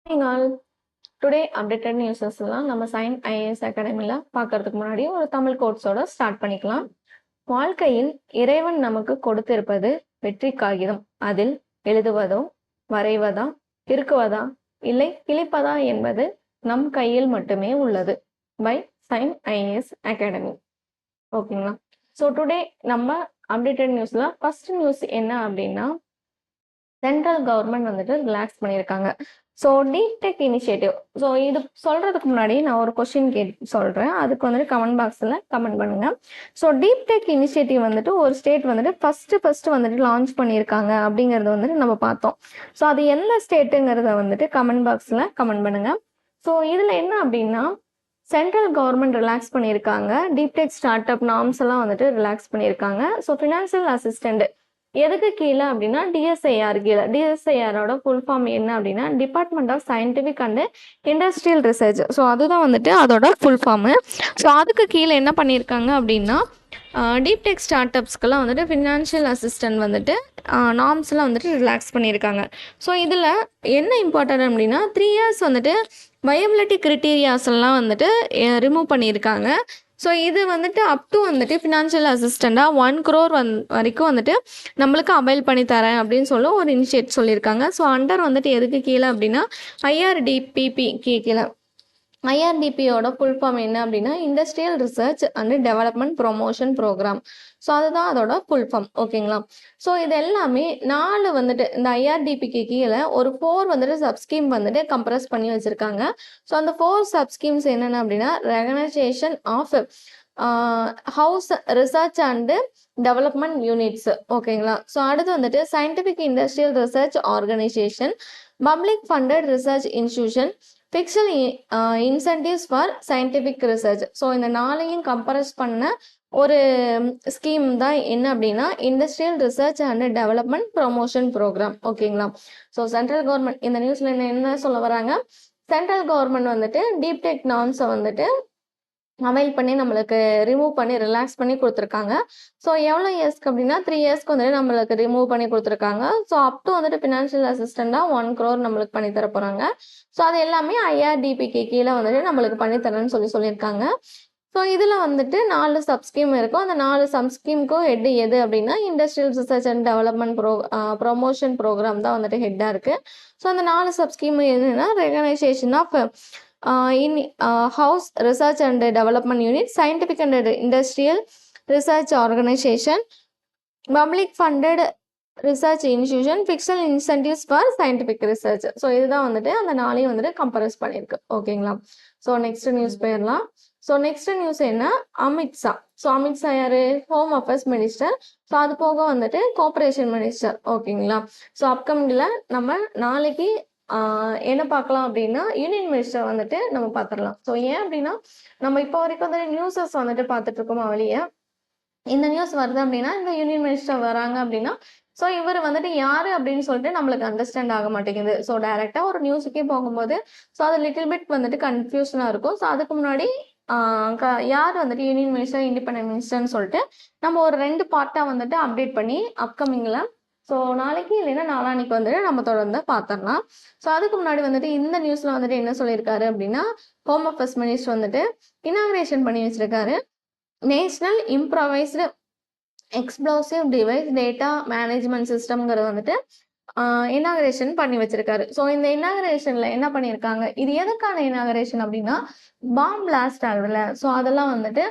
Morning all. Today updated newses எல்லாம் நம்ம sign IAS அகாடமியில் பார்க்கறதுக்கு முன்னாடி ஒரு தமிழ் கோட்ஸோட ஸ்டார்ட் பண்ணிக்கலாம். வாழ்க்கையில் இறைவன் நமக்கு கொடுத்திருப்பது வெற்றி காகிதம். அதில் எழுதுவதோ வரைவதா இருக்குவதா இல்லை கிழிப்பதா என்பது நம் கையில் மட்டுமே உள்ளது. By sign IAS academy. ஓகேங்களா? ஸோ டுடே நம்ம அப்டேட்டட் நியூஸ்ல ஃபர்ஸ்ட் நியூஸ் என்ன அப்படின்னா, சென்ட்ரல் கவர்மெண்ட் வந்துட்டு ரிலாக்ஸ் பண்ணியிருக்காங்க. So deep tech initiative. So இது சொல்றதுக்கு முன்னாடி நான் ஒரு கொஸ்டின் சொல்றேன். அதுக்கு வந்துட்டு கமெண்ட் பாக்ஸில் கமெண்ட் பண்ணுங்க. ஸோ டீப் டெக் இனிஷியேட்டிவ் வந்துட்டு ஒரு ஸ்டேட் வந்துட்டு ஃபர்ஸ்ட் வந்துட்டு லான்ச் பண்ணியிருக்காங்க அப்படிங்கிறத வந்துட்டு நம்ம பார்த்தோம். ஸோ அது எந்த ஸ்டேட்டுங்கிறத வந்துட்டு கமெண்ட் பாக்ஸில் கமெண்ட் பண்ணுங்க. ஸோ இதில் என்ன அப்படின்னா, சென்ட்ரல் கவர்மெண்ட் ரிலாக்ஸ் பண்ணியிருக்காங்க. Deep tech start up norms எல்லாம் வந்துட்டு ரிலாக்ஸ் பண்ணியிருக்காங்க. ஸோ ஃபினான்சியல் அசிஸ்டன்ட் எதுக்கு கீழே அப்படின்னா டிஎஸ்ஐஆர் கீழே. டிஎஸ்ஐஆரோட ஃபுல் ஃபார்ம் என்ன அப்படின்னா department of scientific and industrial research. So அதுதான் வந்துட்டு அதோட ஃபுல் ஃபார்மு. ஸோ அதுக்கு கீழே என்ன பண்ணியிருக்காங்க அப்படின்னா, டீப் டெக் ஸ்டார்ட் அப்ஸ்க்கெல்லாம் வந்துட்டு ஃபினான்ஷியல் அசிஸ்டன்ட் வந்துட்டு நார்ம்ஸ்லாம் வந்துட்டு ரிலாக்ஸ் பண்ணியிருக்காங்க. ஸோ இதில் என்ன இம்பார்ட்டன்ட் அப்படின்னா 3 years வந்துட்டு வயபிலிட்டி கிரிட்டீரியாஸ் எல்லாம் வந்துட்டு ரிமூவ் பண்ணியிருக்காங்க. ஸோ இது வந்துட்டு அப் டு வந்துட்டு ஃபினான்ஷியல் அசிஸ்டண்ட்டாக 1 crore வரைக்கும் வந்துட்டு நம்மளுக்கு அவைல் பண்ணி தரேன் அப்படின்னு சொல்லி ஒரு இனிஷியேட் சொல்லியிருக்காங்க. ஸோ அண்டர் வந்துட்டு எதுக்கு கீழே அப்படின்னா ஐஆர்டிபிபி கீழே. ஐஆர்டிபியோட ஃபுல் ஃபார்ம் என்ன அப்படின்னா industrial research and development promotion programme. So அதுதான் அதோட ஃபுல் ஃபார்ம். ஓகேங்களா? ஸோ இது எல்லாமே 4 வந்துட்டு இந்த ஐஆர்டிபிக்கு கீழே ஒரு 4 வந்துட்டு சப்ஸ்கீம் வந்துட்டு கம்ப்ரஸ் பண்ணி வச்சுருக்காங்க. ஸோ அந்த 4 சப்ஸ்கீம்ஸ் என்னென்ன அப்படின்னா recognition of house research and development units. ஓகேங்களா? ஸோ அடுத்து வந்துட்டு scientific industrial research organisation, public funded research institution, fiscal incentives for scientific research. So இந்த 4ஐயும் கம்பேர்ஸ் பண்ண ஒரு ஸ்கீம் தான் என்ன அப்படின்னா industrial research and development promotion programme. ஓகேங்களா? ஸோ சென்ட்ரல் கவர்மெண்ட் இந்த நியூஸ்ல என்ன சொல்ல வராங்க, சென்ட்ரல் கவர்மெண்ட் வந்துட்டு டீப் டெக் நார்ம்ஸை வந்துட்டு அவைல் பண்ணி நம்மளுக்கு ரிமூவ் பண்ணி ரிலாக்ஸ் பண்ணி கொடுத்துருக்காங்க. ஸோ எவ்வளோ இயர்ஸ்க்கு அப்படின்னா 3 yearsக்கு வந்துட்டு நம்மளுக்கு ரிமூவ் பண்ணி கொடுத்துருக்காங்க. ஸோ அப் டு வந்துட்டு ஃபினான்ஷியல் அசிஸ்டண்டாக 1 crore நம்மளுக்கு பண்ணி தர போகிறாங்க. ஸோ அது எல்லாமே ஐஆர்டிபிக்கு கீழே வந்துட்டு நம்மளுக்கு பண்ணித்தரேன்னு சொல்லியிருக்காங்க. ஸோ இதில் வந்துட்டு 4 சப்ஸ்கீம் இருக்கும். அந்த 4 சப்ஸ்கீமுக்கும் ஹெட் எது அப்படின்னா industrial research and development promotion programme தான் வந்துட்டு ஹெட்டாக இருக்குது. ஸோ அந்த 4 சப்ஸ்கீம் என்னன்னா recognition of in house research and development unit, scientific and industrial research organization, public funded research institution, fixed incentives for scientific research. So இதுதான் வந்துட்டு அந்த 4ஐயும் வந்துட்டு கம்பேர்ஸ் பண்ணியிருக்கு. ஓகேங்களா? ஸோ நெக்ஸ்ட் நியூஸ் போயிடலாம். ஸோ நெக்ஸ்ட் நியூஸ் என்ன, Amit Shah. So Amit Shah யாரு, home affairs minister. So அது போக வந்துட்டு கோஆபரேஷன் மினிஸ்டர். ஓகேங்களா? ஸோ அப்கமிங்கில் நம்ம நாளைக்கு என்ன பார்க்கலாம் அப்படின்னா யூனியன் மினிஸ்டர் வந்துட்டு நம்ம பார்த்துடலாம். ஸோ ஏன் அப்படின்னா நம்ம இப்போ வரைக்கும் வந்துட்டு நியூஸஸ் வந்துட்டு பார்த்துட்டு இருக்கோமா வழியே, இந்த நியூஸ் வருது அப்படின்னா இந்த யூனியன் மினிஸ்டர் வராங்க அப்படின்னா ஸோ இவர் வந்துட்டு யாரு அப்படின்னு சொல்லிட்டு நம்மளுக்கு அண்டர்ஸ்டாண்ட் ஆக மாட்டேங்குது. ஸோ டைரக்டா ஒரு நியூஸுக்கே போகும்போது ஸோ அது லிட்டில் பிட் வந்துட்டு கன்ஃபியூஷனா இருக்கும். ஸோ அதுக்கு முன்னாடி யார் வந்துட்டு யூனியன் மினிஸ்டர் இண்டிபெண்டன்ட் மினிஸ்டர்னு சொல்லிட்டு நம்ம ஒரு 2 பார்ட்டா வந்துட்டு அப்டேட் பண்ணி அப்கமிங்ல ஸோ நாளைக்கு இல்லைன்னா நாளானிக்கு வந்துட்டு நம்ம தொடர்ந்து பார்த்துடலாம். ஸோ அதுக்கு முன்னாடி வந்துட்டு இந்த நியூஸ்ல வந்துட்டு என்ன சொல்லியிருக்காரு அப்படின்னா ஹோம் அஃபேர்ஸ் மினிஸ்டர் வந்துட்டு இனாகிரேஷன் பண்ணி வச்சிருக்காரு. National improvised explosive device data management சிஸ்டம்ங்கிறது வந்துட்டு இனாகிரேஷன் பண்ணி வச்சிருக்காரு. ஸோ இந்த இனாகிரேஷன்ல என்ன பண்ணியிருக்காங்க, இது எதுக்கான இனாகிரேஷன் அப்படின்னா பாம் பிளாஸ்ட் ஆகுதுல்ல, ஸோ அதெல்லாம் வந்துட்டு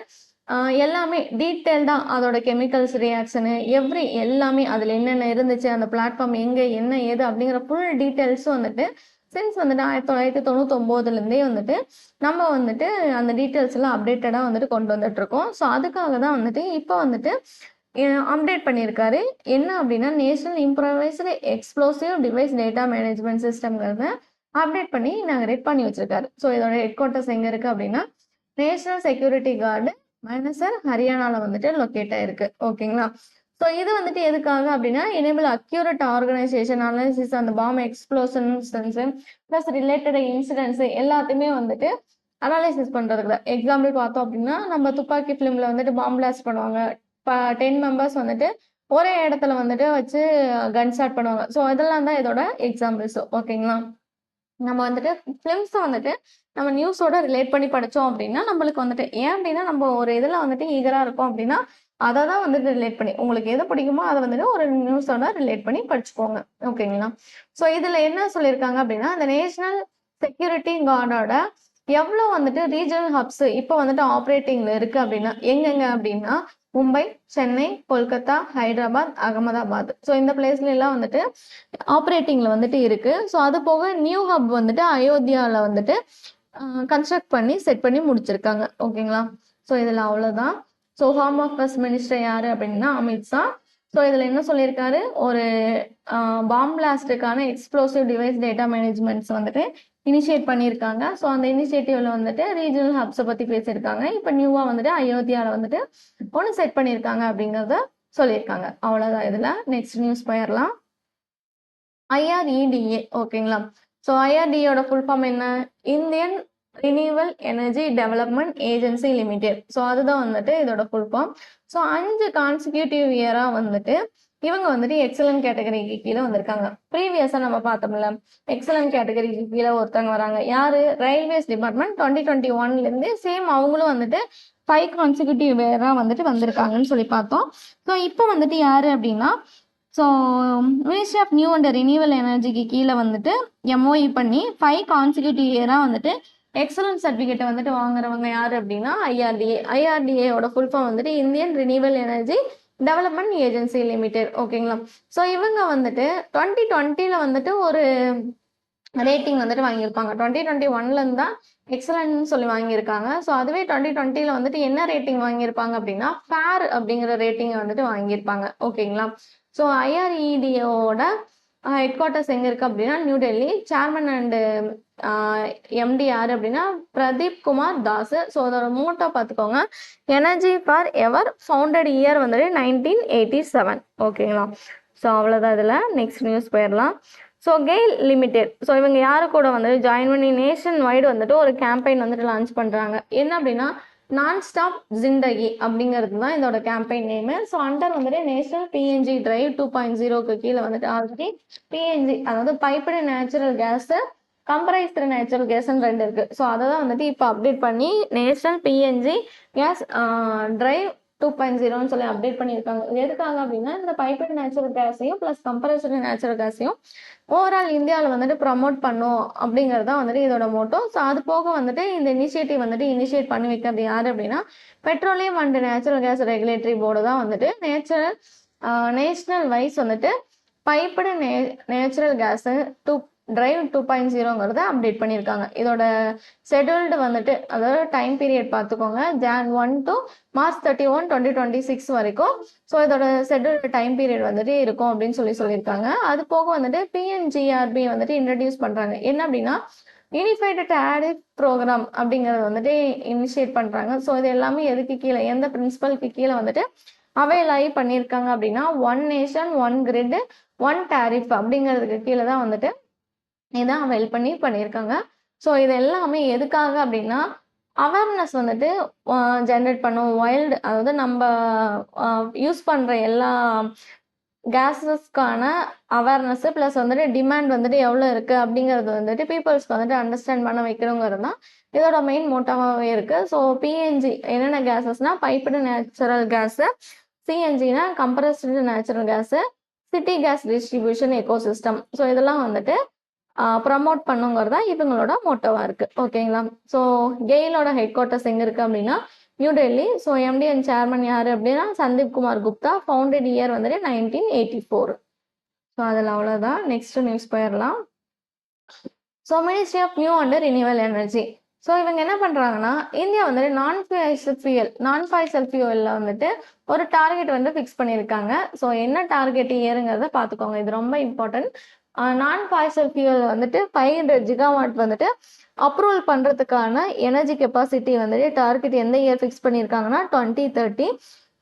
எல்லாமே டீட்டெயில்டாக அதோட கெமிக்கல்ஸ் ரியாக்ஷனு எல்லாமே அதில் என்னென்ன இருந்துச்சு, அந்த பிளாட்ஃபார்ம் எங்கே என்ன ஏது அப்படிங்கிற ஃபுல் டீட்டெயில்ஸும் வந்துட்டு சின்ஸ் வந்துட்டு 1999லேருந்தே வந்துட்டு நம்ம வந்துட்டு அந்த டீட்டெயில்ஸ் எல்லாம் அப்டேட்டடாக வந்துட்டு கொண்டு வந்துட்டு இருக்கோம். ஸோ அதுக்காக தான் வந்துட்டு இப்போ வந்துட்டு அப்டேட் பண்ணியிருக்காரு. என்ன அப்படின்னா national improvised explosive device data management சிஸ்டம்ங்கிறத அப்டேட் பண்ணி இனாகிரேட் பண்ணி வச்சிருக்காரு. ஸோ இதோட ஹெட் குவார்ட்டர்ஸ் எங்கே இருக்குது அப்படின்னா நேஷனல் செக்யூரிட்டி கார்டு மைனஸர் ஹரியானால வந்துட்டு லொக்கேட் ஆயிருக்கு. ஓகேங்களா? ஸோ இது வந்துட்டு எதுக்காக அப்படின்னா எனேபிள் அக்யூரேட் ஆர்கனைசேஷன் அனாலிசிஸ் அந்த bomb explosions plus related incidents எல்லாத்தையுமே வந்துட்டு அனாலிசிஸ் பண்றதுக்கு தான். எக்ஸாம்பிள் பார்த்தோம் அப்படின்னா நம்ம துப்பாக்கி ஃபிலிம்ல வந்துட்டு பாம் பிளாஸ்ட் பண்ணுவாங்க. 10 மெம்பர்ஸ் வந்துட்டு ஒரே இடத்துல வந்துட்டு வச்சு கன் ஸ்டார்ட் பண்ணுவாங்க. ஸோ இதெல்லாம் தான் இதோட எக்ஸாம்பிள்ஸ். ஓகேங்களா? நம்ம வந்துட்டு ஃபிலிம்ஸை வந்துட்டு நம்ம நியூஸோட ரிலேட் பண்ணி படித்தோம் அப்படின்னா நம்மளுக்கு வந்துட்டு ஏன் அப்படின்னா நம்ம ஒரு இதில் வந்துட்டு ஈகராக இருக்கோம் அப்படின்னா அதை தான் வந்துட்டு ரிலேட் பண்ணி உங்களுக்கு எது பிடிக்குமோ அதை வந்துட்டு ஒரு நியூஸோட ரிலேட் பண்ணி படிச்சுக்கோங்க. ஓகேங்களா? ஸோ இதில் என்ன சொல்லியிருக்காங்க அப்படின்னா இந்த நேஷனல் செக்யூரிட்டி கார்டோட எவ்வளோ வந்துட்டு ரீஜனல் ஹப்ஸ் இப்போ வந்துட்டு ஆப்ரேட்டிங்கில் இருக்குது அப்படின்னா எங்கெங்க அப்படின்னா மும்பை, சென்னை, கொல்கத்தா, ஹைதராபாத், அகமதாபாத். ஸோ இந்த பிளேஸ்ல எல்லாம் வந்துட்டு ஆப்ரேட்டிங்ல வந்துட்டு இருக்கு. ஸோ அது போக நியூ ஹப் வந்துட்டு அயோத்தியாவில் வந்துட்டு கன்ஸ்ட்ரக்ட் பண்ணி செட் பண்ணி முடிச்சிருக்காங்க. ஓகேங்களா? ஸோ இதில் அவ்வளோதான். ஸோ ஹோம் அஃபேர்ஸ் மினிஸ்டர் யாரு அப்படின்னா அமித்ஷா. ஸோ இதில் என்ன சொல்லியிருக்காரு, ஒரு bomb பிளாஸ்டுக்கான explosive device data managements வந்துட்டு இனிஷியேட் பண்ணியிருக்காங்க. ஸோ அந்த இனிஷியேட்டிவ்ல வந்துட்டு ரீஜனல் ஹப்ஸை பற்றி பேசியிருக்காங்க. இப்போ நியூவாக வந்துட்டு அயோத்தியாவில் வந்துட்டு ஒன்று செட் பண்ணியிருக்காங்க அப்படிங்கிறத சொல்லியிருக்காங்க. அவ்வளோதான். இதில் நெக்ஸ்ட் நியூஸ் போயிடலாம். IREDA. ஓகேங்களா? ஸோ IRDAயோட ஃபுல் ஃபார்ம் என்ன? Indian renewal energy development agency limited. So அதுதான் வந்துட்டு இதோட ஃபுல் ஃபார்ம். ஸோ 5 கான்சிக்யூட்டிவ் இயராக வந்துட்டு இவங்க வந்துட்டு எக்ஸலன்ட் கேட்டகரிக்கு கீழே வந்திருக்காங்க. ப்ரீவியஸாக நம்ம பார்த்தோம்ல, எக்ஸலன்ட் கேட்டகரிக்கு கீழே ஒருத்தவங்க வராங்க. யாரு? ரயில்வேஸ் டிபார்ட்மெண்ட் 2021லேருந்து சேம் அவங்களும் வந்துட்டு 5 கான்சிக்யூட்டிவ் இயராக வந்துட்டு வந்திருக்காங்கன்னு சொல்லி பார்த்தோம். ஸோ இப்போ வந்துட்டு யாரு அப்படின்னா, so ministry of new and renewal எனர்ஜிக்கு கீழே வந்துட்டு MOE பண்ணி 5 கான்சிக்யூட்டிவ் இயராக வந்துட்டு எக்ஸலன்ட் சர்டிஃபிகேட்டை வந்துட்டு வாங்குறவங்க யார் அப்படின்னா IRDA. IRDAயோட ஃபுல் ஃபார்ம் வந்துட்டு Indian renewal energy development agency limited. ஓகேங்களா? ஸோ இவங்க வந்துட்டு 2020ல் வந்துட்டு ஒரு ரேட்டிங் வந்துட்டு வாங்கியிருப்பாங்க. 2021லேருந்து தான் எக்ஸலன்ட்னு சொல்லி வாங்கியிருக்காங்க. ஸோ அதுவே 2020ல் வந்துட்டு என்ன ரேட்டிங் வாங்கியிருப்பாங்க அப்படின்னா ஃபேர் அப்படிங்கிற ரேட்டிங்கை வந்துட்டு வாங்கியிருப்பாங்க. ஓகேங்களா? ஸோ IREDAவோட ஹெட் குவார்ட்டர்ஸ் எங்கே இருக்குது அப்படின்னா New Delhi. Chairman and MD யார் அப்படின்னா பிரதீப் குமார் தாஸ். ஸோ அதோட மோட்டோ பார்த்துக்கோங்க, energy for ever, founded year வந்துட்டு 1987. ஓகேங்களா? ஸோ அவ்வளோதான். இதில் நெக்ஸ்ட் நியூஸ் போயிடலாம். So GAIL limited. ஸோ இவங்க யாரு கூட வந்துட்டு ஜாயின் பண்ணி நேஷன் வைடு வந்துட்டு ஒரு கேம்பெயின் வந்துட்டு லான்ச் பண்ணுறாங்க. என்ன அப்படின்னா நான் ஸ்டாப் ஜிண்டகி அப்படிங்கிறது தான் இதோட கேம்பெயின் நேமு. ஸோ அண்டர் வந்துட்டு நேஷனல் PNG டிரைவ் 2.0க்கு கீழே வந்துட்டு ஆல்ரெடி PNG அதாவது piped natural gas, compressed natural கேஸ்ன்னு 2 இருக்குது. ஸோ அதை தான் வந்துட்டு இப்போ அப்டேட் பண்ணி நேஷனல் PNG கேஸ் டிரைவ் 2.0ன்னு சொல்லி அப்டேட் பண்ணியிருக்காங்க. எதுக்காக அப்படின்னா இந்த பைப்டு நேச்சுரல் கேஸையும் ப்ளஸ் கம்பரைஸ்டு நேச்சுரல் கேஸையும் ஓவரால் இந்தியாவில் வந்துட்டு ப்ரமோட் பண்ணும் அப்படிங்கிறது தான் வந்துட்டு இதோட மோட்டோ. ஸோ அது போக வந்துட்டு இந்த இனிஷியேட்டிவ் வந்துட்டு இனிஷியேட் பண்ணி வைக்கிறது யார் அப்படின்னா petroleum and natural gas regulatory board தான் வந்துட்டு நேஷனல் வைஸ் வந்துட்டு பைப்டு நேச்சுரல் கேஸு டிரைவ் 2.0ங்கிறத அப்டேட் பண்ணியிருக்காங்க. இதோட ஷெட்யூல்டு வந்துட்டு அதாவது டைம் பீரியட் பார்த்துக்கோங்க, Jan 1 to March 31, 2026 வரைக்கும். ஸோ இதோட ஷெட்யூல்டு டைம் பீரியட் வந்துட்டு இருக்கும் அப்படின்னு சொல்லியிருக்காங்க. அது போக வந்துட்டு PNGRB வந்துட்டு இன்ட்ரடியூஸ் பண்ணுறாங்க. என்ன அப்படின்னா யூனிஃபைடு டேரிஃப் ப்ரோக்ராம் அப்படிங்கிறது வந்துட்டு இனிஷியேட் பண்ணுறாங்க. ஸோ இது எல்லாமே எதுக்கு கீழே, எந்த பிரின்சிபலுக்கு கீழே வந்துட்டு அவைல் ஆகி பண்ணியிருக்காங்க அப்படின்னா one nation one grid one tariff அப்படிங்கிறதுக்கு கீழே தான் வந்துட்டு இதான் அவைல் பண்ணியிருக்காங்க. ஸோ இது எல்லாமே எதுக்காக அப்படின்னா அவேர்னஸ் வந்துட்டு ஜென்ரேட் பண்ணும். வைல்டு அதாவது நம்ம யூஸ் பண்ணுற எல்லா கேஸஸ்க்கான அவேர்னஸ் ப்ளஸ் வந்துட்டு டிமாண்ட் வந்துட்டு எவ்வளோ இருக்குது அப்படிங்கிறது வந்துட்டு பீப்புள்ஸ்க்கு வந்துட்டு அண்டர்ஸ்டாண்ட் பண்ண வைக்கிறோங்கிறது தான் இதோட மெயின் மோட்டாவாகவே இருக்குது. ஸோ PNG என்னென்ன கேஸஸ்னால் பைப்டு நேச்சுரல் கேஸு, CNGனா compressed natural gas, city gas distribution ecosystem. So இதெல்லாம் வந்துட்டு ப்ரமோட் பண்ணுங்கிறதா இவங்களோட மோட்டோவாக இருக்குது. ஓகேங்களா? ஸோ கெயிலோட ஹெட் குவார்ட்டர்ஸ் எங்கே இருக்குது அப்படின்னா New Delhi. So MD and chairman யார் அப்படின்னா சந்தீப் குமார் குப்தா. ஃபவுண்டட் இயர் வந்துட்டு 1984. ஸோ அதில் அவ்வளோதான். நெக்ஸ்ட் நியூஸ் போயிடலாம். So ministry of new and renewal energy. So இவங்க என்ன பண்ணுறாங்கன்னா இந்தியா வந்துட்டு நான் ஃபாய்சல் ஃபியூயலில் வந்துட்டு ஒரு டார்கெட் வந்து ஃபிக்ஸ் பண்ணியிருக்காங்க. ஸோ என்ன டார்கெட் இயருங்கிறத பார்த்துக்கோங்க, இது ரொம்ப இம்பார்ட்டன்ட். நான் ஃபாய்சல் ஃபியூயல் வந்துட்டு 500 GW வந்துட்டு அப்ரூவல் பண்ணுறதுக்கான எனர்ஜி கெப்பாசிட்டி வந்துட்டு டார்கெட் எந்த இயர் ஃபிக்ஸ் பண்ணியிருக்காங்கன்னா 2030.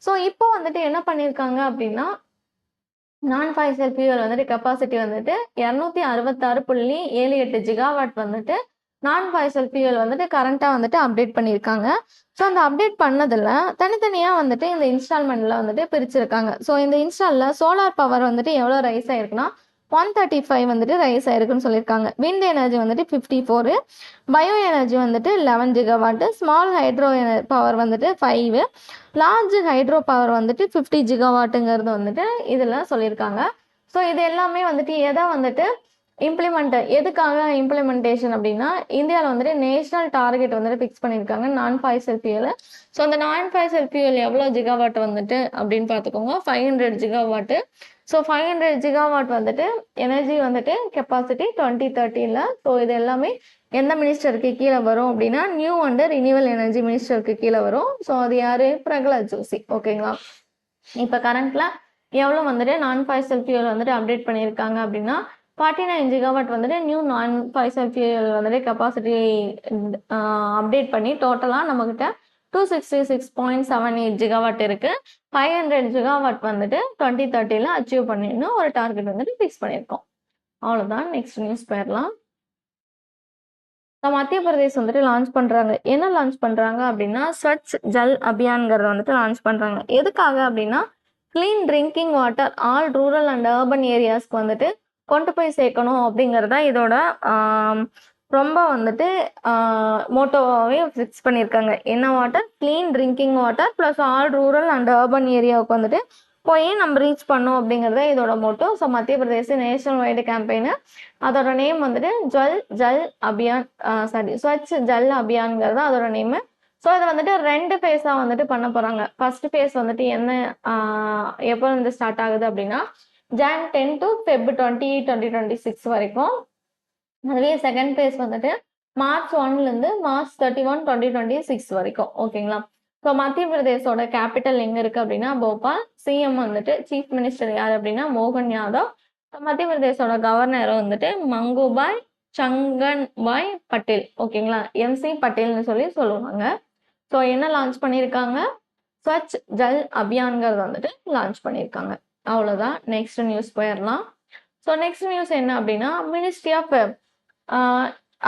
ஸோ இப்போ வந்துட்டு என்ன பண்ணியிருக்காங்க அப்படின்னா நான் ஃபாய்சல் ஃபியூயல் வந்துட்டு கெப்பாசிட்டி வந்துட்டு 266.78 GW வந்துட்டு நான் ஃபாய்சல் ஃபியூயல் வந்துட்டு கரண்ட்டாக வந்துட்டு அப்டேட் பண்ணியிருக்காங்க. ஸோ அந்த அப்டேட் பண்ணதில் தனித்தனியாக வந்துட்டு இந்த இன்ஸ்டால்மெண்ட்டில் வந்துட்டு பிரிச்சிருக்காங்க. ஸோ இந்த இன்ஸ்டாலில் சோலார் பவர் வந்துட்டு எவ்வளோ ரைஸ் ஆயிருக்குன்னா 135 வந்துட்டு ரைஸ் ஆயிருக்குன்னு சொல்லியிருக்காங்க. விண்ட் எனர்ஜி வந்துட்டு 54, பயோ எனர்ஜி வந்துட்டு 11 ஜிகாவாட்டு, ஸ்மால் ஹைட்ரோ பவர் வந்துட்டு 5, லார்ஜ் ஹைட்ரோ பவர் வந்துட்டு 50 ஜிகாவாட்டுங்கிறது வந்துட்டு இதில் சொல்லியிருக்காங்க. ஸோ இது எல்லாமே வந்துட்டு எதை வந்துட்டு எதுக்காக இம்ப்ளிமெண்டேஷன் அப்படின்னா, இந்தியாவில் வந்துட்டு நேஷனல் டார்கெட் வந்துட்டு ஃபிக்ஸ் பண்ணியிருக்காங்க நான் ஃபாசில் ஃபியூல். ஸோ அந்த நான் ஃபாசில் ஃபியூல் எவ்வளோ ஜிகாவாட் வந்துட்டு அப்படின்னு பார்த்துக்கோங்க, 500 ஜிகாவாட்டு. ஸோ 500 ஜிகாவாட் வந்துட்டு எனர்ஜி வந்துட்டு கெப்பாசிட்டி 2030. ஸோ இது எல்லாமே எந்த மினிஸ்டருக்கு கீழே வரும் அப்படின்னா, நியூ அண்ட் ரினியூவல் எனர்ஜி மினிஸ்டருக்கு கீழே வரும். ஸோ அது யாரு? பிரகலாத் ஜோஷி. ஓகேங்களா? இப்போ கரண்ட்ல எவ்வளோ வந்துட்டு நான் ஃபாசில் ஃபியூல் வந்துட்டு அப்டேட் பண்ணியிருக்காங்க அப்படின்னா, 49 ஜிகாவாட் வந்துட்டு நியூ நான் ஃபாசில் ஃபியூல் வந்துட்டு கெப்பாசிட்டி அப்டேட் பண்ணி டோட்டலாக நம்மக்கிட்ட 266.78 ஜிகாவாட் இருக்கு. 500 ஜிகாவாட் வந்துட்டு 2030 அச்சீவ் பண்ணிடணும் ஒரு டார்கெட் வந்துட்டு ஃபிக்ஸ் பண்ணியிருக்கோம். அவ்வளோதான். நெக்ஸ்ட் நியூஸ் போயிடலாம். மத்திய பிரதேஷ் வந்துட்டு லான்ச் பண்ணுறாங்க. என்ன லான்ச் பண்ணுறாங்க அப்படின்னா, ஸ்வச் ஜல் அபியான்கிறத வந்துட்டு லான்ச் பண்ணுறாங்க. எதுக்காக அப்படின்னா, clean drinking water all rural and urban ஏரியாஸ்க்கு வந்துட்டு கொண்டு போய் சேர்க்கணும் அப்படிங்கிறத இதோட ரொம்ப வந்துட்டு மோட்டோவாகவே ஃபிக்ஸ் பண்ணியிருக்காங்க. என்ன water? Clean drinking water plus all rural and urban ஏரியாவுக்கு வந்துட்டு போய் நம்ம ரீச் பண்ணோம் அப்படிங்கிறத இதோட மோட்டோ. ஸோ மத்திய பிரதேச நேஷனல் வைடு கேம்பெயின், அதோட நேம் வந்துட்டு ஜல் அபியான் ஸ்வச் ஜல் அபியான்ங்கிறது அதோட நேமு. ஸோ இதை வந்துட்டு 2 ஃபேஸாக வந்துட்டு பண்ண போகிறாங்க. ஃபர்ஸ்ட் ஃபேஸ் வந்துட்டு என்ன எப்போ வந்து ஸ்டார்ட் ஆகுது அப்படின்னா, Jan 10 to Feb 20, 2026 வரைக்கும். அதுவே செகண்ட் ஃபேஸ் வந்துட்டு March 1லேருந்து March 31, 2026 வரைக்கும். ஓகேங்களா? ஸோ மத்திய பிரதேசோட கேபிட்டல் எங்கே இருக்குது அப்படின்னா போபால். சிஎம் வந்துட்டு சீஃப் மினிஸ்டர் யார் அப்படின்னா மோகன் யாதவ். மத்திய பிரதேசோட கவர்னர் வந்துட்டு மங்குபாய் சங்கன்பாய் பட்டேல். ஓகேங்களா? MC பட்டேல்னு சொல்லுவாங்க. ஸோ என்ன லான்ச் பண்ணியிருக்காங்க? ஸ்வச் ஜல் அபியான்கிறது வந்துட்டு லான்ச் பண்ணியிருக்காங்க. அவ்வளோதான். நெக்ஸ்ட் நியூஸ் போயிடலாம். ஸோ நெக்ஸ்ட் நியூஸ் என்ன அப்படின்னா, மினிஸ்ட்ரி ஆஃப்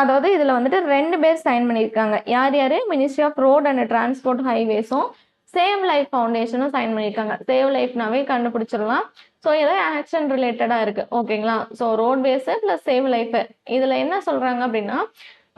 அதாவது இதில் வந்துட்டு 2 பேர் சைன் பண்ணியிருக்காங்க. யார் யார்? Ministry of road and transport ஹைவேஸும் சேவ் லைஃப் ஃபவுண்டேஷனும் சைன் பண்ணியிருக்காங்க. சேவ் லைஃப்னாவே கண்டுபிடிச்சிடலாம். ஸோ இதை ஆக்ஷன் ரிலேட்டடாக இருக்குது. ஓகேங்களா? So roadways plus save life. இதில் என்ன சொல்கிறாங்க அப்படின்னா,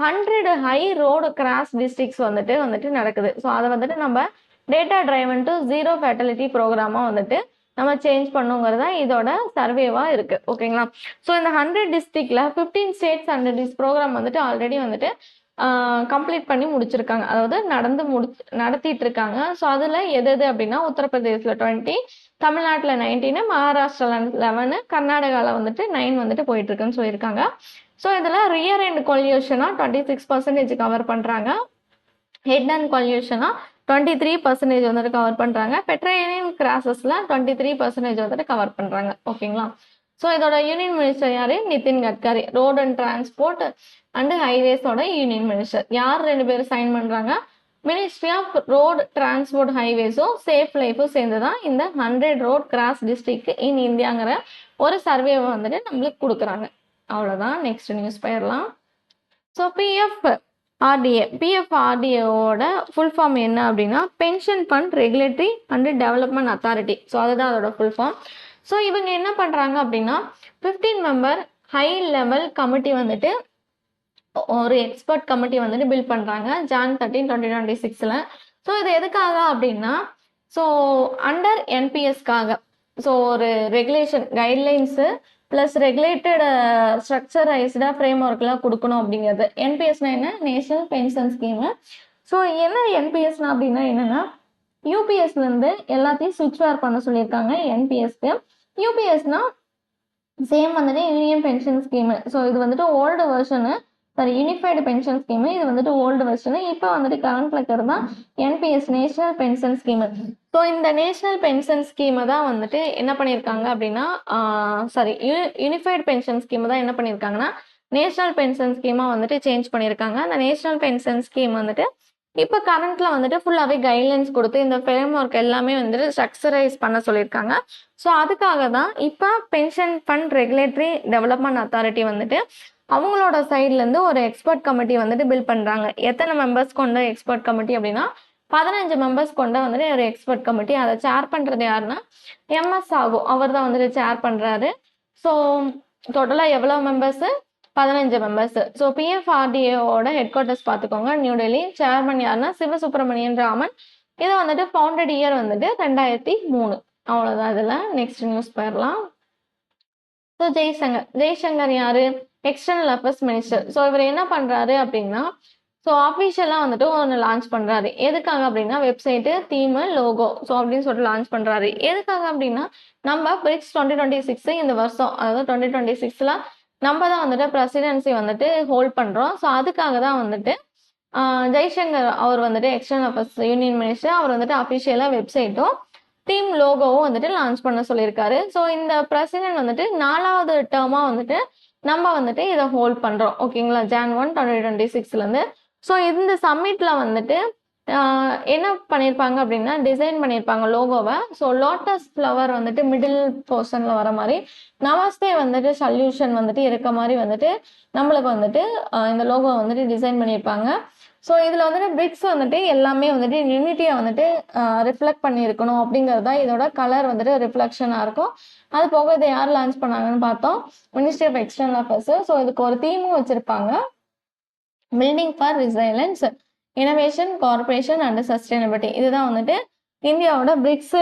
100 ஹை ரோடு கிராஸ் டிஸ்ட்ரிக்ஸ் வந்துட்டு நடக்குது. ஸோ அதை வந்துட்டு நம்ம டேட்டா டிரைவன் டு ஜீரோ ஃபேட்டலிட்டி ப்ரோக்ராமாக வந்துட்டு நம்ம சேஞ்ச் பண்ணுங்கிறதா இதோட சர்வேவாக இருக்குது. ஓகேங்களா? ஸோ இந்த 100 டிஸ்ட்ரிக்டில் 15 ஸ்டேட்ஸ் 100 ப்ரோக்ராம் வந்துட்டு ஆல்ரெடி வந்துட்டு கம்ப்ளீட் பண்ணி முடிச்சிருக்காங்க. அதாவது நடத்திட்டு இருக்காங்க. ஸோ அதில் எது அப்படின்னா, உத்தரப்பிரதேசில் 20, தமிழ்நாட்டில் 19, மகாராஷ்டிராவில் 11, கர்நாடகாவில் வந்துட்டு 9 வந்துட்டு போயிட்டு இருக்குன்னு சொல்லியிருக்காங்க. ஸோ இதில் ரியர் அண்ட் கொல்யூஷனாக 26% கவர் பண்ணுறாங்க. ஹெட் அண்ட் கொல்யூஷனாக 23% வந்துட்டு கவர் பண்ணுறாங்க. பெட்ரோலியம் கிராசஸில் 23% வந்துட்டு கவர் பண்ணுறாங்க. ஓகேங்களா? ஸோ இதோட யூனியன் மினிஸ்டர் யார்? Nitin Gadkari. Road and transport and ஹைவேஸோட யூனியன் மினிஸ்டர். யார் 2 பேர் சைன் பண்ணுறாங்க? மினிஸ்ட்ரி ஆஃப் ரோட் டிரான்ஸ்போர்ட் ஹைவேஸும் சேஃப் லைஃபும் சேர்ந்து தான் இந்த 100 ரோட் கிராஸ் டிஸ்ட்ரிக்ட் இன் இந்தியாங்கிற ஒரு சர்வேவை வந்துட்டு நம்மளுக்கு கொடுக்குறாங்க. அவ்வளோதான். நெக்ஸ்ட் நியூஸ் போயிடலாம். ஸோ பிஎஃப்ஆர்டிஏவோட ஃபுல் ஃபார்ம் என்ன அப்படின்னா, pension fund regulatory and development authority. So அதுதான் அதோட ஃபுல் ஃபார்ம். ஸோ இவங்க என்ன பண்ணுறாங்க அப்படின்னா, 15 மெம்பர் ஹை லெவல் கமிட்டி வந்துட்டு ஒரு எக்ஸ்பர்ட் கமிட்டி வந்துட்டு பில்ட் பண்ணுறாங்க Jan 13, 2026. ஸோ இது எதுக்காக அப்படின்னா, ஸோ அண்டர் என்பிஎஸ்க்காக ஸோ ஒரு ரெகுலேஷன் கைட்லைன்ஸு ப்ளஸ் ரெகுலேட்டட் ஸ்ட்ரக்சரைஸ்டாக ஃப்ரேம் ஒர்க்லாம் கொடுக்கணும் அப்படிங்கிறது. என்பிஎஸ்னா என்ன? National pension scheme. ஸோ என்ன என்பிஎஸ்னா அப்படின்னா என்னென்னா, யூபிஎஸ்லேருந்து எல்லாத்தையும் சுவிட்ச் வேர் பண்ண சொல்லியிருக்காங்க என்பிஎஸ்க்கு. யூபிஎஸ்னா சேம் வந்துட்டு யூனியன் பென்ஷன் ஸ்கீமு. ஸோ இது வந்துட்டு old version, unified pension scheme. இது வந்துட்டு ஓல்டு வெர்ஷனு. இப்போ வந்துட்டு கரண்ட்ல இருக்கிறது தான் NPS, national pension scheme. So இந்த நேஷனல் பென்ஷன் ஸ்கீமை தான் வந்துட்டு என்ன பண்ணியிருக்காங்க அப்படின்னா, யூனிஃபைடு பென்ஷன் ஸ்கீமை தான் என்ன பண்ணியிருக்காங்கன்னா நேஷனல் பென்ஷன் ஸ்கீமாக வந்துட்டு சேஞ்ச் பண்ணியிருக்காங்க. அந்த நேஷனல் பென்ஷன் ஸ்கீம் வந்துட்டு இப்போ கரண்ட்ல வந்துட்டு ஃபுல்லாகவே கைட்லைன்ஸ் கொடுத்து இந்த ஃப்ரேம் ஒர்க் எல்லாமே வந்துட்டு ஸ்ட்ரக்சரைஸ் பண்ண சொல்லியிருக்காங்க. ஸோ அதுக்காக தான் இப்போ pension fund regulatory development authority வந்துட்டு அவங்களோட சைட்லேருந்து ஒரு எக்ஸ்பர்ட் கமிட்டி வந்துட்டு பில்ட் பண்ணுறாங்க. எத்தனை மெம்பர்ஸ் கொண்ட எக்ஸ்பர்ட் கமிட்டி அப்படின்னா, 15 மெம்பர்ஸ் கொண்ட வந்துட்டு ஒரு எக்ஸ்பர்ட் கமிட்டி. அதை சேர் பண்ணுறது யாருன்னா MS சாகு. அவர் தான் வந்துட்டு சேர் பண்ணுறாரு. ஸோ டோட்டலாக எவ்வளோ மெம்பர்ஸு? 15 மெம்பர்ஸ். ஸோ பிஎஃப்ஆர்டிஏவோட ஹெட் குவார்ட்டர்ஸ் பார்த்துக்கோங்க, நியூ டெல்லி. சேர்மன் யாருன்னா சிவசுப்ரமணியன் ராமன். இதை வந்துட்டு ஃபவுண்டட் இயர் வந்துட்டு 2003. அவ்வளோதான் இதில். நெக்ஸ்ட் நியூஸ் போயிடலாம். ஸோ ஜெய்சங்கர் யாரு? External affairs minister. ஸோ இவர் என்ன பண்ணுறாரு அப்படின்னா, ஸோ ஆஃபிஷியலாக வந்துட்டு ஒன்று லான்ச் பண்ணுறாரு. எதுக்காக அப்படின்னா வெப்சைட்டு, தீமு, லோகோ ஸோ அப்படின்னு சொல்லிட்டு லான்ச் பண்ணுறாரு. எதுக்காக அப்படின்னா நம்ம பிரிக்ஸ் 2026 இந்த வருஷம், அதாவது 2026ல் நம்ம தான் வந்துட்டு பிரசிடென்சி வந்துட்டு ஹோல்ட் பண்ணுறோம். ஸோ அதுக்காக தான் வந்துட்டு ஜெய்சங்கர் அவர் வந்துட்டு எக்ஸ்டர்னல் அஃபேர்ஸ் யூனியன் மினிஸ்டர் அவர் வந்துட்டு அஃபிஷியலாக வெப்சைட்டும் டீம் லோகோவும் வந்துட்டு லான்ச் பண்ண சொல்லியிருக்காரு. ஸோ இந்த பிரசிடென்ட் வந்துட்டு 4வது டேர்மாக வந்துட்டு நம்ம வந்துட்டு இதை ஹோல்ட் பண்ணுறோம். ஓகேங்களா? Jan 1, 2026லேருந்து. ஸோ இந்த சம்மிட்டில் வந்துட்டு என்ன பண்ணியிருப்பாங்க அப்படின்னா டிசைன் பண்ணியிருப்பாங்க லோகோவை. ஸோ லோட்டஸ் ஃப்ளவர் வந்துட்டு மிடில் போர்ஷனில் வர மாதிரி, நமஸ்தே வந்துட்டு சல்யூஷன் வந்துட்டு இருக்க மாதிரி வந்துட்டு நம்மளுக்கு வந்துட்டு இந்த லோகோ வந்துட்டு டிசைன் பண்ணியிருப்பாங்க. ஸோ இதில் வந்துட்டு பிரிக்ஸ் வந்துட்டு எல்லாமே வந்துட்டு யூனிட்டியை வந்துட்டு ரிஃப்ளெக்ட் பண்ணியிருக்கணும் அப்படிங்கிறது தான் இதோட கலர் வந்துட்டு ரிஃப்ளெக்ஷனாக இருக்கும். அது போக இதை யார் லான்ச் பண்ணாங்கன்னு பார்த்தோம், ministry of external affairs. So இதுக்கு ஒரு தீமும் வச்சுருப்பாங்க, building for resilience, innovation, corporation and sustainability. இதுதான் வந்துட்டு இந்தியாவோட பிரிக்ஸ்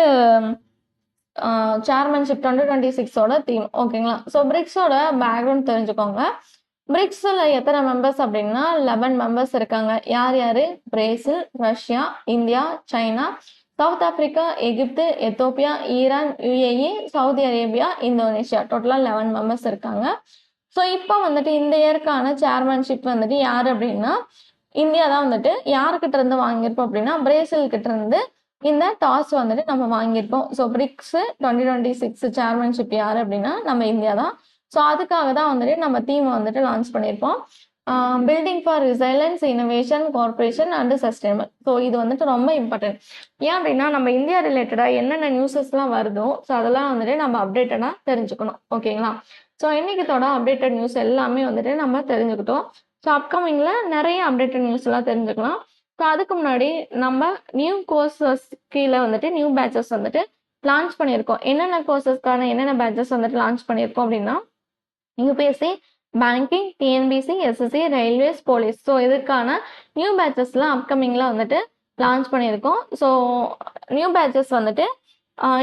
சேர்மன்ஷிப் 2026ஓட தீம். ஓகேங்களா? ஸோ பிரிக்ஸோட பேக்ரவுண்ட் தெரிஞ்சுக்கோங்க. பிரிக்ஸில் எத்தனை மெம்பர்ஸ் அப்படின்னா 11 மெம்பர்ஸ் இருக்காங்க. யார் யார்? Brazil, Russia, India, China, South Africa, Egypt, Ethiopia, Iran, UAE, Saudi Arabia, Indonesia. டோட்டலாக 11 மெம்பர்ஸ் இருக்காங்க. ஸோ இப்போ வந்துட்டு இந்த இயர்க்கான சேர்மன்ஷிப் வந்துட்டு யார் அப்படின்னா இந்தியா தான் வந்துட்டு யாருக்கிட்ட இருந்து வாங்கியிருப்போம் அப்படின்னா பிரேசில் கிட்ட இருந்து இந்த டாஸ் வந்துட்டு நம்ம வாங்கியிருப்போம். ஸோ பிரிக்ஸ் 2026 சேர்மன்ஷிப் யார் அப்படின்னா நம்ம இந்தியா தான். ஸோ அதுக்காக தான் வந்துட்டு நம்ம தீமை வந்துட்டு லான்ச் பண்ணியிருப்போம், building for resilience, innovation, corporation and sustainable. So இது வந்துட்டு ரொம்ப இம்பார்ட்டன்ட். ஏன் அப்படின்னா நம்ம இந்தியா ரிலேட்டடாக என்னென்ன நியூஸஸ்லாம் வருதோ ஸோ அதெல்லாம் வந்துட்டு நம்ம அப்டேட்டடாக தெரிஞ்சுக்கணும். ஓகேங்களா? ஸோ இன்னைக்குத்தோட அப்டேட்டட் நியூஸ் எல்லாமே வந்துட்டு நம்ம தெரிஞ்சுக்கிட்டோம். ஸோ அப்கமிங்கில் நிறைய அப்டேட்டட் நியூஸ் எல்லாம் தெரிஞ்சுக்கலாம். ஸோ அதுக்கு முன்னாடி நம்ம நியூ கோர்சஸ் கீழே வந்துட்டு நியூ பேட்சஸ் வந்துட்டு லான்ச் பண்ணியிருக்கோம். என்னென்ன கோர்சஸ்க்கான என்னென்ன பேட்சஸ் வந்துட்டு லான்ச் பண்ணியிருக்கோம் அப்படின்னா UPSC, banking, TNPSC, SSC, railways, police. So இதுக்கான நியூ பேட்சஸ்லாம் அப்கமிங்கில் வந்துட்டு லான்ச் பண்ணியிருக்கோம். ஸோ நியூ பேட்சஸ் வந்துட்டு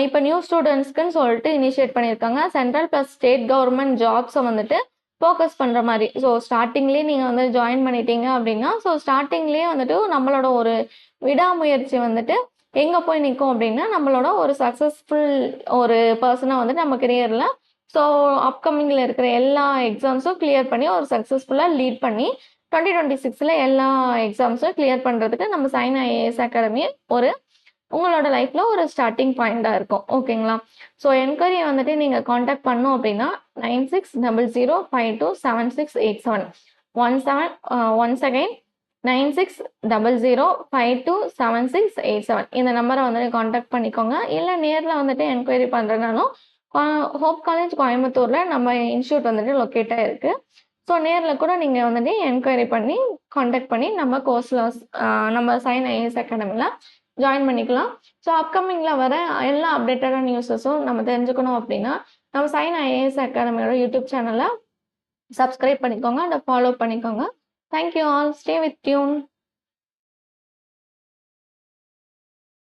இப்போ நியூ ஸ்டூடெண்ட்ஸ்க்குன்னு சொல்லிட்டு இனிஷியேட் பண்ணியிருக்காங்க. சென்ட்ரல் ப்ளஸ் ஸ்டேட் கவர்மெண்ட் ஜாப்ஸை வந்துட்டு ஃபோக்கஸ் பண்ணுற மாதிரி. ஸோ ஸ்டார்டிங்லேயே நீங்கள் வந்து ஜாயின் பண்ணிட்டீங்க அப்படின்னா ஸோ ஸ்டார்டிங்லேயே வந்துட்டு நம்மளோட ஒரு விடாமுயற்சி வந்துட்டு எங்கே போய் நிற்கும் அப்படின்னா நம்மளோட ஒரு சக்ஸஸ்ஃபுல் ஒரு பர்சனாக வந்துட்டு நம்ம கெரியரில் ஸோ அப்கமிங்கில் இருக்கிற எல்லா எக்ஸாம்ஸும் கிளியர் பண்ணி ஒரு சக்ஸஸ்ஃபுல்லாக லீட் பண்ணி 2026 எல்லா எக்ஸாம்ஸும் கிளியர் பண்ணுறதுக்கு நம்ம சைன் ஐஏஎஸ் அகாடமி ஒரு உங்களோட லைஃப்பில் ஒரு ஸ்டார்டிங் பாயிண்டாக இருக்கும். ஓகேங்களா? ஸோ என்கொயரி வந்துட்டு நீங்கள் காண்டாக்ட் பண்ணோம் அப்படின்னா 9600527687 ஒன்ஸ் அகைன் 9600527687 இந்த நம்பரை வந்துட்டு காண்டாக்ட் பண்ணிக்கோங்க. இல்லை நேரில் வந்துட்டு என்கொயரி பண்ணுறதுனாலும் ஹோப் காலேஜ் கோயம்புத்தூரில் நம்ம இன்ஸ்டியூட் வந்துட்டு லொக்கேட்டாக இருக்குது. ஸோ நேரில் கூட நீங்கள் வந்துட்டு என்கொயரி பண்ணி காண்டாக்ட் பண்ணி நம்ம கோர்ஸில் நம்ம சைன் ஐஏஎஸ் அகாடமியில் ஜாயின் பண்ணிக்கலாம். ஸோ அப்கமிங்கில் வர எல்லா அப்டேட்டடான நியூஸஸும் நம்ம தெரிஞ்சுக்கணும் அப்படின்னா நம்ம சைன் ஐஏஎஸ் அகாடமியோட யூடியூப் சேனலை சப்ஸ்கிரைப் பண்ணிக்கோங்க அண்ட் ஃபாலோ பண்ணிக்கோங்க. Thank you all. Stay with tune.